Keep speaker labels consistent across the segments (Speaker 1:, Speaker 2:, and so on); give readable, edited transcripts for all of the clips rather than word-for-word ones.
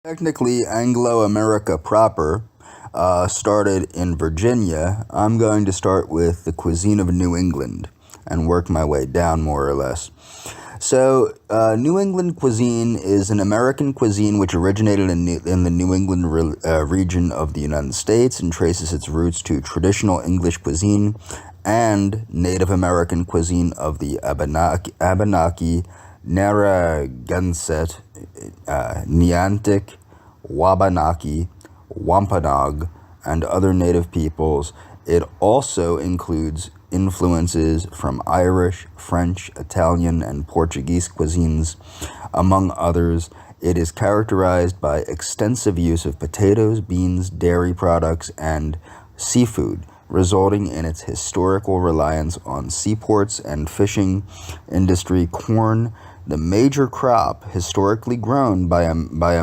Speaker 1: Technically, Anglo-America proper started in Virginia. I'm going to start with the cuisine of New England and work my way down more or less. So, New England cuisine is an American cuisine which originated in the New England region of the United States and traces its roots to traditional English cuisine and Native American cuisine of the Abenaki, Narragansett, Neantic, Wabanaki, Wampanoag, and other native peoples. It also includes influences from Irish, French, Italian, and Portuguese cuisines, among others. It is characterized by extensive use of potatoes, beans, dairy products, and seafood, resulting in its historical reliance on seaports and fishing industry. Corn, the major crop historically grown by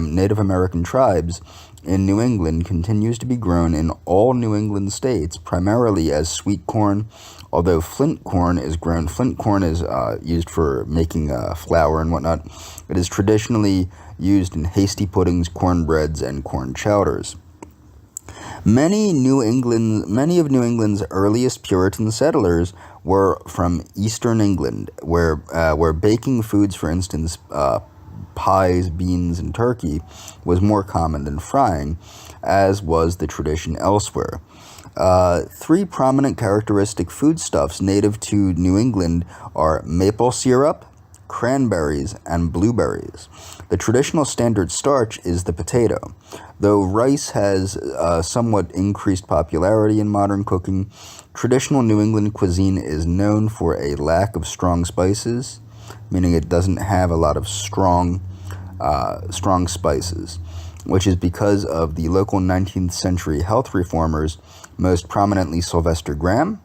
Speaker 1: Native American tribes in New England, continues to be grown in all New England states, primarily as sweet corn, although flint corn is grown. Flint corn is used for making flour and whatnot. It is traditionally used in hasty puddings, cornbreads, and corn chowders. Many of New England's earliest Puritan settlers were from Eastern England, where baking foods, for instance, pies, beans, and turkey, was more common than frying, as was the tradition elsewhere. Three prominent characteristic foodstuffs native to New England are maple syrup, cranberries, and blueberries. The traditional standard starch is the potato. Though rice has somewhat increased popularity in modern cooking, traditional New England cuisine is known for a lack of strong spices, meaning it doesn't have a lot of strong spices, which is because of the local 19th century health reformers, most prominently Sylvester Graham,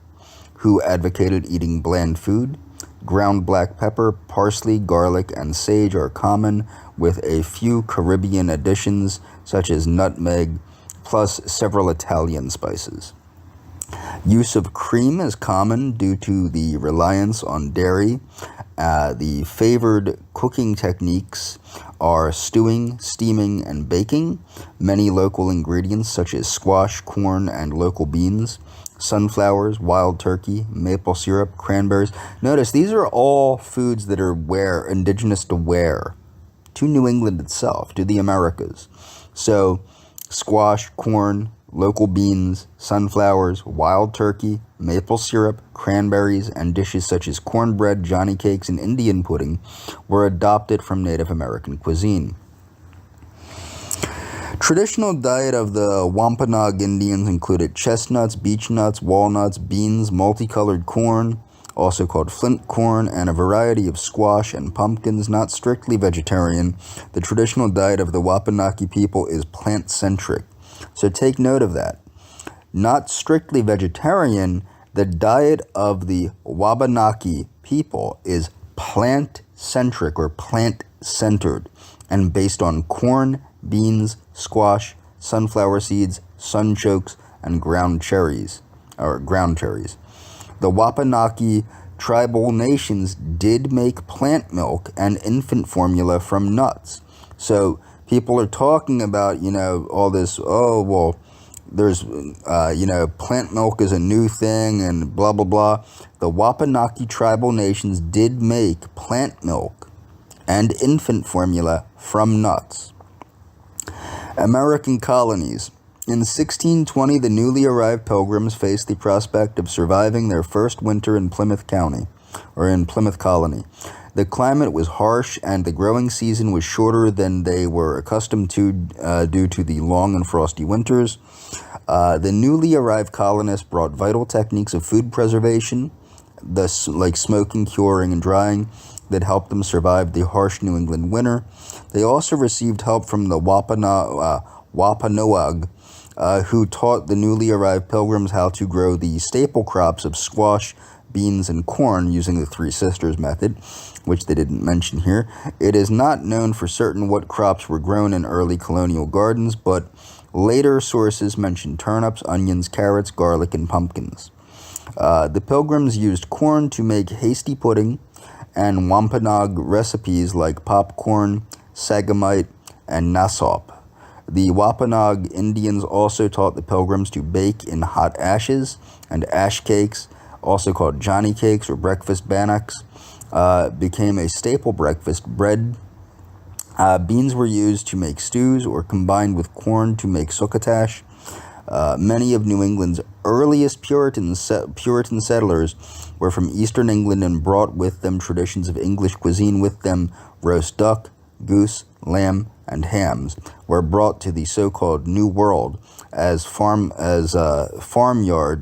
Speaker 1: who advocated eating bland food. Ground black pepper, parsley, garlic, and sage are common, with a few Caribbean additions such as nutmeg, plus several Italian spices. Use of cream is common due to the reliance on dairy. The favored cooking techniques are stewing, steaming, and baking. Many local ingredients such as squash, corn, and local beans, sunflowers, wild turkey, maple syrup, cranberries. Notice these are all foods that are indigenous to New England itself, to the Americas. So squash, corn, local beans, sunflowers, wild turkey, maple syrup, cranberries, and dishes such as cornbread, Johnny cakes, and Indian pudding were adopted from Native American cuisine. Traditional diet of the Wampanoag Indians included chestnuts, beech nuts, walnuts, beans, multicolored corn, also called flint corn, and a variety of squash and pumpkins. Not strictly vegetarian, the traditional diet of the Wapanaki people is plant-centric. So take note of that. Not strictly vegetarian, the diet of the Wabanaki people is plant-centric or plant-centered and based on corn, beans, squash, sunflower seeds, sunchokes, and ground cherries. The Wapanaki tribal nations did make plant milk and infant formula from nuts. So people are talking about, all this, there's, plant milk is a new thing and blah, blah, blah. The Wapanaki tribal nations did make plant milk and infant formula from nuts. American colonies. In 1620, the newly arrived Pilgrims faced the prospect of surviving their first winter in Plymouth Colony. The climate was harsh and the growing season was shorter than they were accustomed to due to the long and frosty winters. The newly arrived colonists brought vital techniques of food preservation, like smoking, curing, and drying, that helped them survive the harsh New England winter. They also received help from the Wampanoag, who taught the newly arrived Pilgrims how to grow the staple crops of squash, beans, and corn using the Three Sisters method, which they didn't mention here. It is not known for certain what crops were grown in early colonial gardens, but later sources mention turnips, onions, carrots, garlic, and pumpkins. The Pilgrims used corn to make hasty pudding and Wampanoag recipes like popcorn, sagamite, and nasop. The Wampanoag Indians also taught the Pilgrims to bake in hot ashes, and ash cakes, also called Johnny cakes or breakfast bannocks, became a staple breakfast bread. Beans were used to make stews or combined with corn to make succotash. Many of New England's earliest Puritan settlers were from eastern England and brought with them traditions of English cuisine with them. Roast duck, goose, lamb, and hams were brought to the so-called New World as farmyard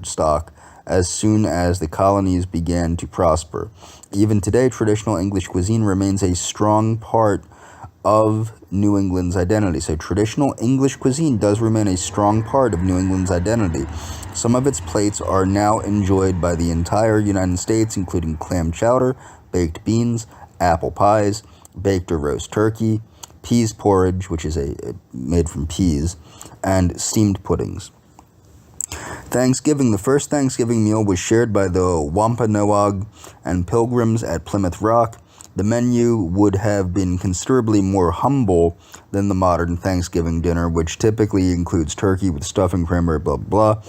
Speaker 1: stock as soon as the colonies began to prosper. Even today, traditional English cuisine remains a strong part of New England's identity. So traditional English cuisine does remain a strong part of New England's identity. Some of its plates are now enjoyed by the entire United States, including clam chowder, baked beans, apple pies, baked or roast turkey, peas porridge, which is made from peas, and steamed puddings. Thanksgiving. The first Thanksgiving meal was shared by the Wampanoag and Pilgrims at Plymouth Rock. The menu would have been considerably more humble than the modern Thanksgiving dinner, which typically includes turkey with stuffing, cranberry, blah, blah.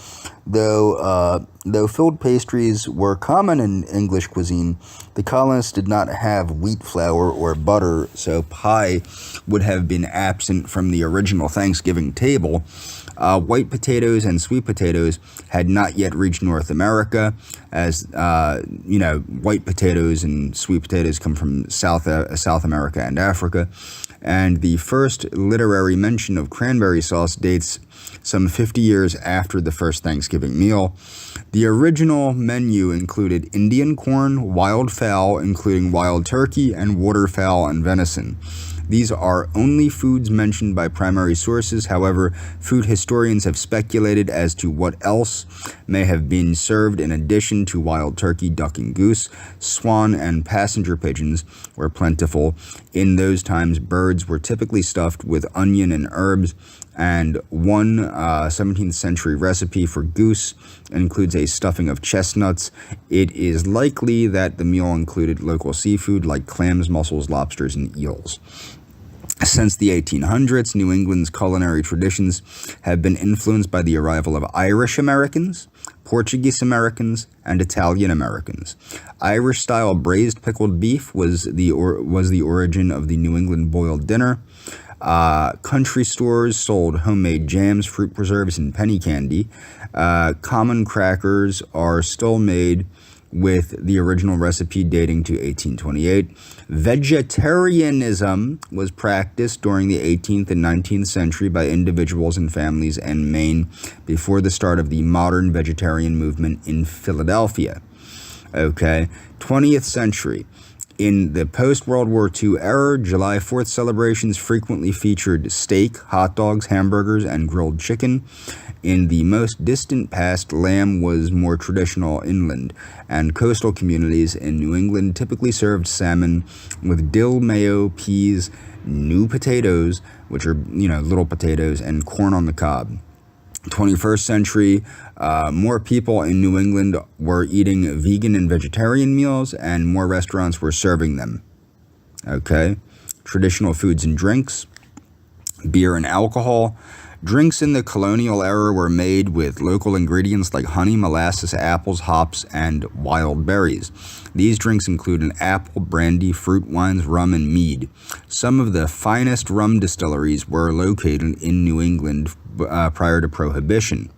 Speaker 1: Though filled pastries were common in English cuisine, the colonists did not have wheat flour or butter, so pie would have been absent from the original Thanksgiving table. White potatoes and sweet potatoes had not yet reached North America, as white potatoes and sweet potatoes come from South America and Africa. And the first literary mention of cranberry sauce dates some 50 years after the first Thanksgiving meal. The original menu included Indian corn, wild fowl, including wild turkey, and waterfowl and venison. These are only foods mentioned by primary sources. However, food historians have speculated as to what else may have been served in addition to wild turkey, duck, and goose. Swan and passenger pigeons were plentiful. In those times, birds were typically stuffed with onion and herbs, and one 17th century recipe for goose includes a stuffing of chestnuts. It is likely that the meal included local seafood like clams, mussels, lobsters, and eels. Since the 1800s, New England's culinary traditions have been influenced by the arrival of Irish Americans, Portuguese Americans, and Italian Americans. Irish-style braised pickled beef was the origin of the New England boiled dinner. Country stores sold homemade jams, fruit preserves, and penny candy. Common crackers are still made with the original recipe dating to 1828. Vegetarianism was practiced during the 18th and 19th century by individuals and families in Maine before the start of the modern vegetarian movement in Philadelphia. 20th century. In the post-World War II era, July 4th celebrations frequently featured steak, hot dogs, hamburgers, and grilled chicken. In the most distant past, lamb was more traditional inland, and coastal communities in New England typically served salmon with dill, mayo, peas, new potatoes, which are, little potatoes, and corn on the cob. 21st century, more people in New England were eating vegan and vegetarian meals, and more restaurants were serving them. Traditional foods and drinks, beer and alcohol. Drinks in the colonial era were made with local ingredients like honey, molasses, apples, hops, and wild berries. These drinks include an apple, brandy, fruit wines, rum, and mead. Some of the finest rum distilleries were located in New England prior to Prohibition.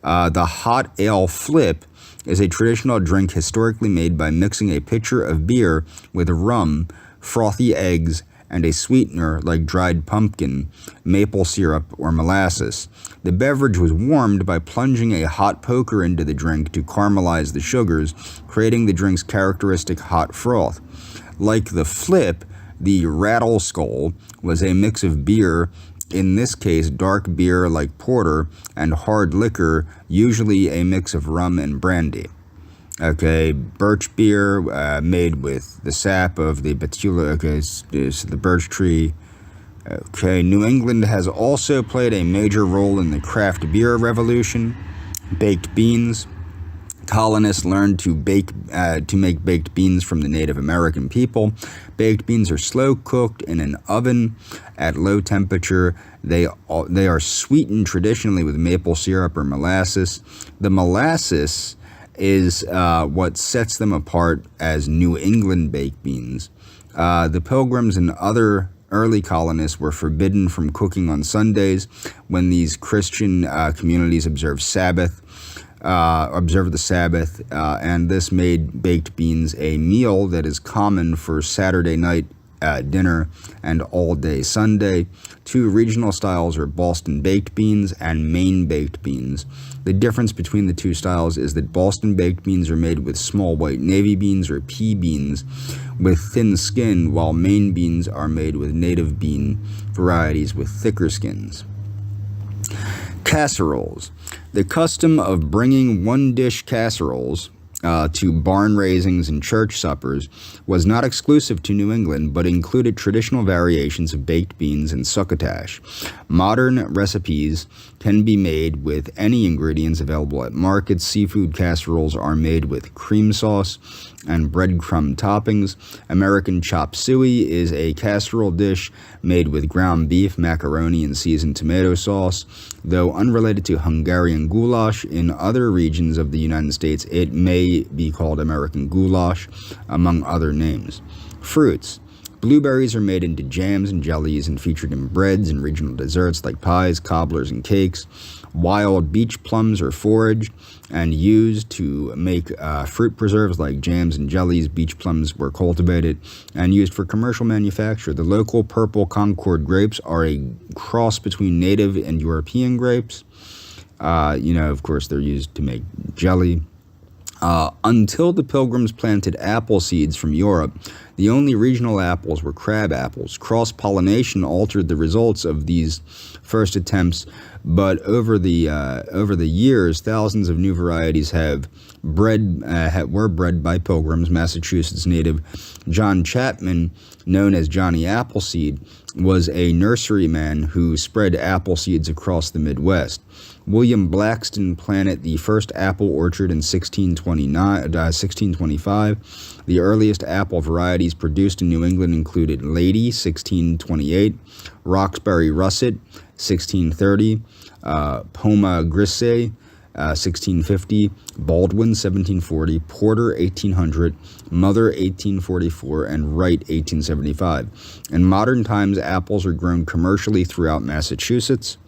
Speaker 1: The hot ale flip is a traditional drink historically made by mixing a pitcher of beer with rum, frothy eggs, and a sweetener like dried pumpkin, maple syrup, or molasses. The beverage was warmed by plunging a hot poker into the drink to caramelize the sugars, creating the drink's characteristic hot froth. Like the flip, the rattle skull was a mix of beer, in this case dark beer like porter, and hard liquor, usually a mix of rum and brandy. Birch beer made with the sap of the betula, is the birch tree. New England has also played a major role in the craft beer revolution. Baked beans. Colonists learned to make baked beans from the Native American people. Baked beans are slow cooked in an oven at low temperature. They are sweetened traditionally with maple syrup or molasses. The molasses is what sets them apart as New England baked beans. The Pilgrims and other early colonists were forbidden from cooking on Sundays when these Christian communities observed the Sabbath, and this made baked beans a meal that is common for Saturday night dinner and all-day Sunday. Two regional styles are Boston baked beans and Maine baked beans. The difference between the two styles is that Boston baked beans are made with small white navy beans or pea beans with thin skin, while Maine beans are made with native bean varieties with thicker skins. Casseroles. The custom of bringing one-dish casseroles to barn raisings and church suppers was not exclusive to New England, but included traditional variations of baked beans and succotash. Modern recipes can be made with any ingredients available at markets. Seafood casseroles are made with cream sauce and breadcrumb toppings. American chop suey is a casserole dish made with ground beef, macaroni, and seasoned tomato sauce. Though unrelated to Hungarian goulash, in other regions of the United States it may be called American goulash, among other names. Fruits. Blueberries are made into jams and jellies and featured in breads and regional desserts like pies, cobblers, and cakes. Wild beach plums are foraged and used to make fruit preserves like jams and jellies. Beach plums were cultivated and used for commercial manufacture. The local purple Concord grapes are a cross between native and European grapes. Of course, they're used to make jelly. Until the Pilgrims planted apple seeds from Europe, the only regional apples were crab apples. Cross-pollination altered the results of these first attempts, but over the years, thousands of new varieties were bred by Pilgrims. Massachusetts native John Chapman, known as Johnny Appleseed, was a nurseryman who spread apple seeds across the Midwest. William Blackston planted the first apple orchard in 1625. The earliest apple varieties produced in New England included Lady, 1628, Roxbury Russet, 1630, Poma Grisey, 1650, Baldwin, 1740, Porter, 1800, Mother, 1844, and Wright, 1875. In modern times, apples are grown commercially throughout Massachusetts.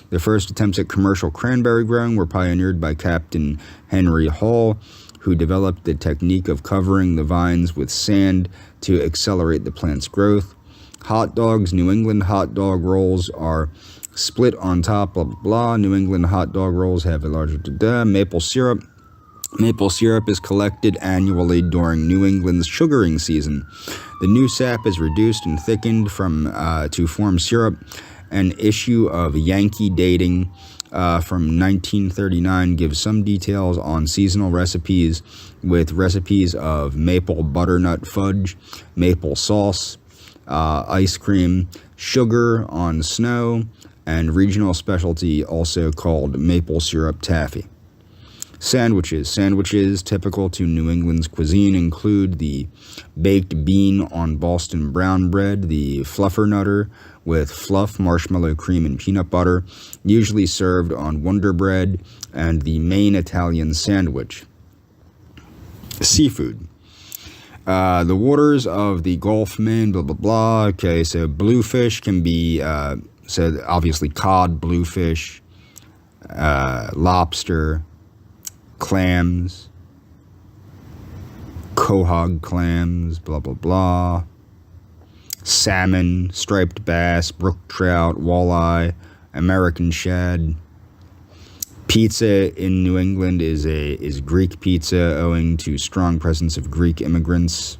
Speaker 1: The first attempts at commercial cranberry growing were pioneered by Captain Henry Hall, who developed the technique of covering the vines with sand to accelerate the plant's growth. Hot dogs. New England hot dog rolls are split on top, blah, blah, blah. New England hot dog rolls have a larger maple syrup. Maple syrup is collected annually during New England's sugaring season. The new sap is reduced and thickened to form syrup. An issue of Yankee Dating from 1939 gives some details on seasonal recipes, with recipes of maple butternut fudge, maple sauce, ice cream, sugar on snow, and regional specialty also called maple syrup taffy. Sandwiches. Sandwiches typical to New England's cuisine include the baked bean on Boston brown bread, the fluffernutter with fluff, marshmallow cream, and peanut butter, usually served on Wonder Bread, and the Maine Italian sandwich. Seafood. The waters of the Gulf, Maine, blah, blah, blah. Okay, so bluefish can be, obviously cod, bluefish, lobster, clams, quahog clams, blah, blah, blah. Salmon, striped bass, brook trout, walleye, American shad. Pizza in New England is Greek pizza, owing to strong presence of Greek immigrants.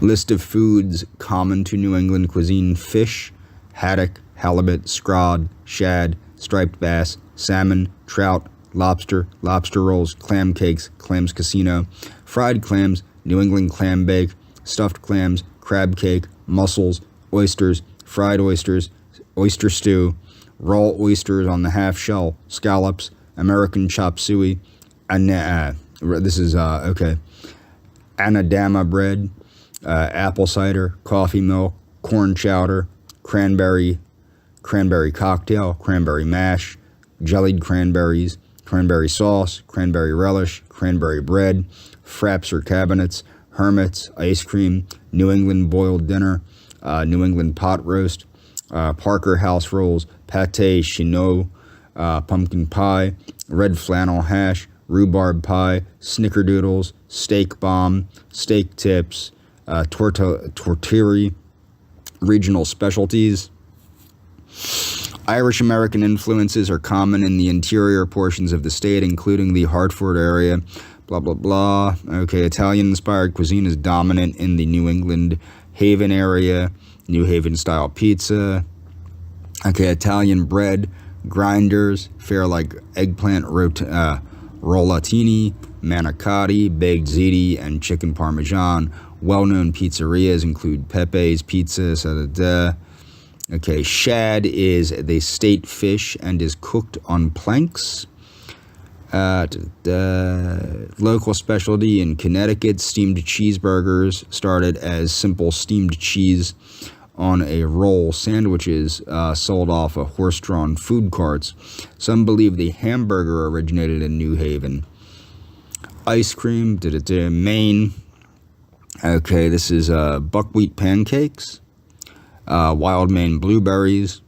Speaker 1: List of foods common to New England cuisine: fish, haddock, halibut, scrod, shad, striped bass, salmon, trout, lobster, lobster rolls, clam cakes, clams casino, fried clams, New England clam bake, stuffed clams, crab cake, mussels, oysters, fried oysters, oyster stew, raw oysters on the half shell, scallops, American chop suey, this is, anadama bread, apple cider, coffee milk, corn chowder, cranberry cocktail, cranberry mash, jellied cranberries, cranberry sauce, cranberry relish, cranberry bread, fraps or cabinets, hermits, ice cream, New England boiled dinner, New England pot roast, Parker house rolls, pâté chinois, pumpkin pie, red flannel hash, rhubarb pie, snickerdoodles, steak bomb, steak tips, tortillery, regional specialties. Irish American influences are common in the interior portions of the state, including the Hartford area, blah, blah, blah. Okay, Italian-inspired cuisine is dominant in the New England Haven area, New Haven-style pizza. Okay, Italian bread, grinders, fare like eggplant rollatini, manicotti, baked ziti, and chicken parmesan. Well-known pizzerias include Pepe's Pizza, Okay, shad is the state fish and is cooked on planks. Local specialty in Connecticut, steamed cheeseburgers started as simple steamed cheese on a roll sandwiches sold off of horse-drawn food carts. Some believe the hamburger originated in New Haven. Ice cream, Maine. Okay, this is buckwheat pancakes. Wild Maine blueberries,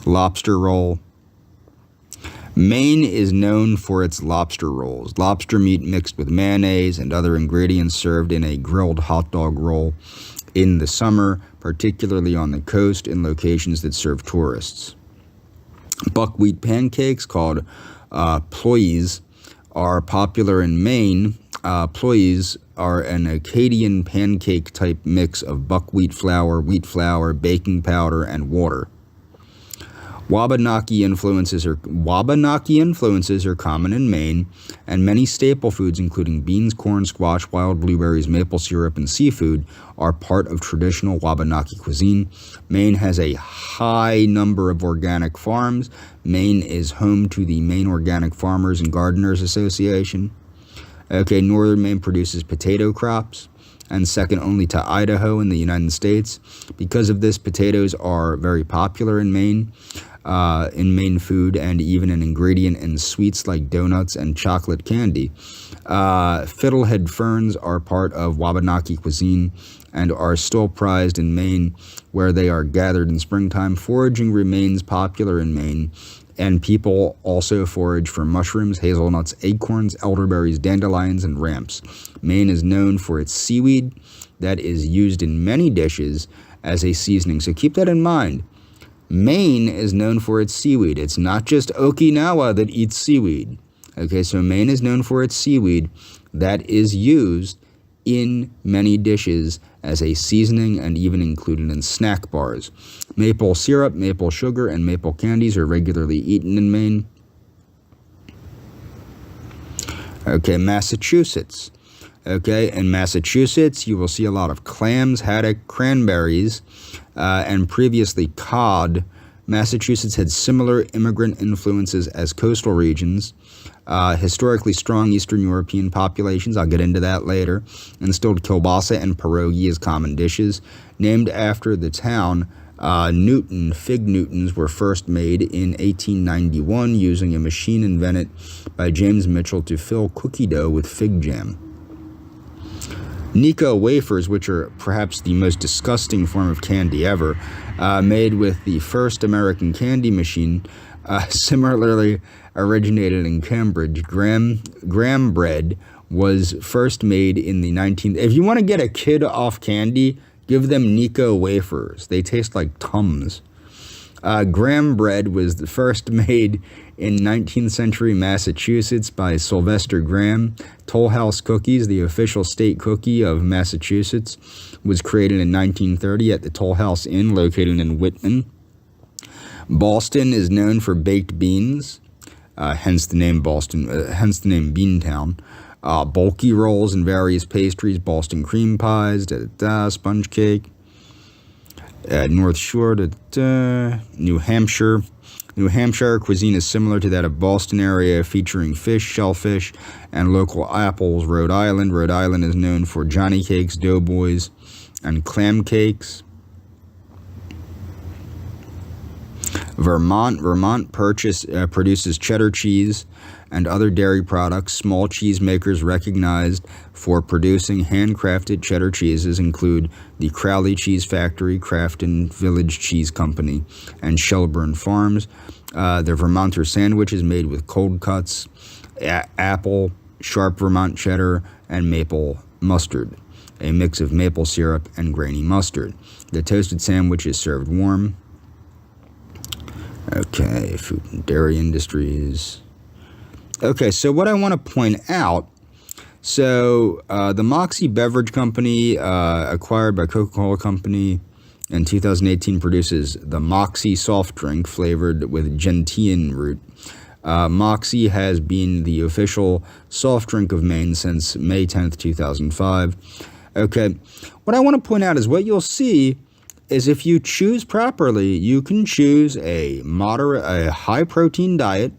Speaker 1: lobster roll. Maine is known for its lobster rolls. Lobster meat mixed with mayonnaise and other ingredients served in a grilled hot dog roll in the summer, particularly on the coast in locations that serve tourists. Buckwheat pancakes, called ploys, are popular in Maine. Ploys are an Acadian pancake-type mix of buckwheat flour, wheat flour, baking powder, and water. Wabanaki influences are common in Maine, and many staple foods, including beans, corn, squash, wild blueberries, maple syrup, and seafood, are part of traditional Wabanaki cuisine. Maine has a high number of organic farms. Maine is home to the Maine Organic Farmers and Gardeners Association. Okay, northern Maine produces potato crops, and second only to Idaho in the United States. Because of this, potatoes are very popular in Maine food, and even an ingredient in sweets like donuts and chocolate candy. Fiddlehead ferns are part of Wabanaki cuisine and are still prized in Maine, where they are gathered in springtime. Foraging remains popular in Maine, and people also forage for mushrooms, hazelnuts, acorns, elderberries, dandelions, and ramps. Maine is known for its seaweed that is used in many dishes as a seasoning. So keep that in mind. Maine is known for its seaweed. It's not just Okinawa that eats seaweed. Okay, so Maine is known for its seaweed that is used in many dishes as a seasoning and even included in snack bars. Maple syrup, maple sugar, and maple candies are regularly eaten in Maine. Okay, Massachusetts. Okay, in Massachusetts, you will see a lot of clams, haddock, cranberries, and previously cod. Massachusetts had similar immigrant influences as coastal regions. Historically strong Eastern European populations, I'll get into that later, instilled kielbasa and pierogi as common dishes. Named after the town, Newton, fig Newtons were first made in 1891 using a machine invented by James Mitchell to fill cookie dough with fig jam. Necco wafers, which are perhaps the most disgusting form of candy ever, made with the first American candy machine, similarly originated in Cambridge. Graham bread was first made in the 19th. If you want to get a kid off candy, give them Necco wafers. They taste like Tums. Graham bread was the first made in 19th century Massachusetts by Sylvester Graham. Toll House cookies, the official state cookie of Massachusetts, was created in 1930 at the Toll House Inn located in Whitman. Boston is known for baked beans, hence the name Boston, hence the name Beantown. Bulky rolls and various pastries, Boston cream pies, sponge cake. North Shore, New Hampshire. New Hampshire cuisine is similar to that of Boston area, featuring fish, shellfish, and local apples. Rhode Island is known for Johnny cakes, doughboys, and clam cakes. Vermont produces cheddar cheese and other dairy products. Small cheesemakers recognized for producing handcrafted cheddar cheeses include the Crowley Cheese Factory, Crafton Village Cheese Company, and Shelburne Farms. The Vermonter sandwich is made with cold cuts, apple, sharp Vermont cheddar, and maple mustard, a mix of maple syrup and grainy mustard. The toasted sandwich is served warm. Okay, food and dairy industries. Okay, so what I want to point out, the Moxie Beverage Company, acquired by Coca-Cola Company in 2018, produces the Moxie soft drink flavored with gentian root. Moxie has been the official soft drink of Maine since May 10th, 2005. Okay, what I want to point out is what you'll see is if you choose properly, you can choose a high-protein diet,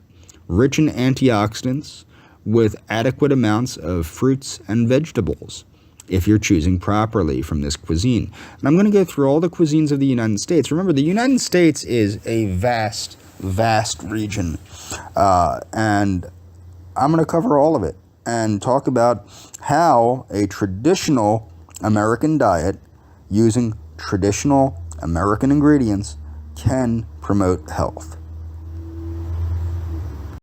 Speaker 1: rich in antioxidants, with adequate amounts of fruits and vegetables, if you're choosing properly from this cuisine. And I'm going to go through all the cuisines of the United States. Remember, the United States is a vast, vast region, and I'm going to cover all of it and talk about how a traditional American diet using traditional American ingredients can promote health.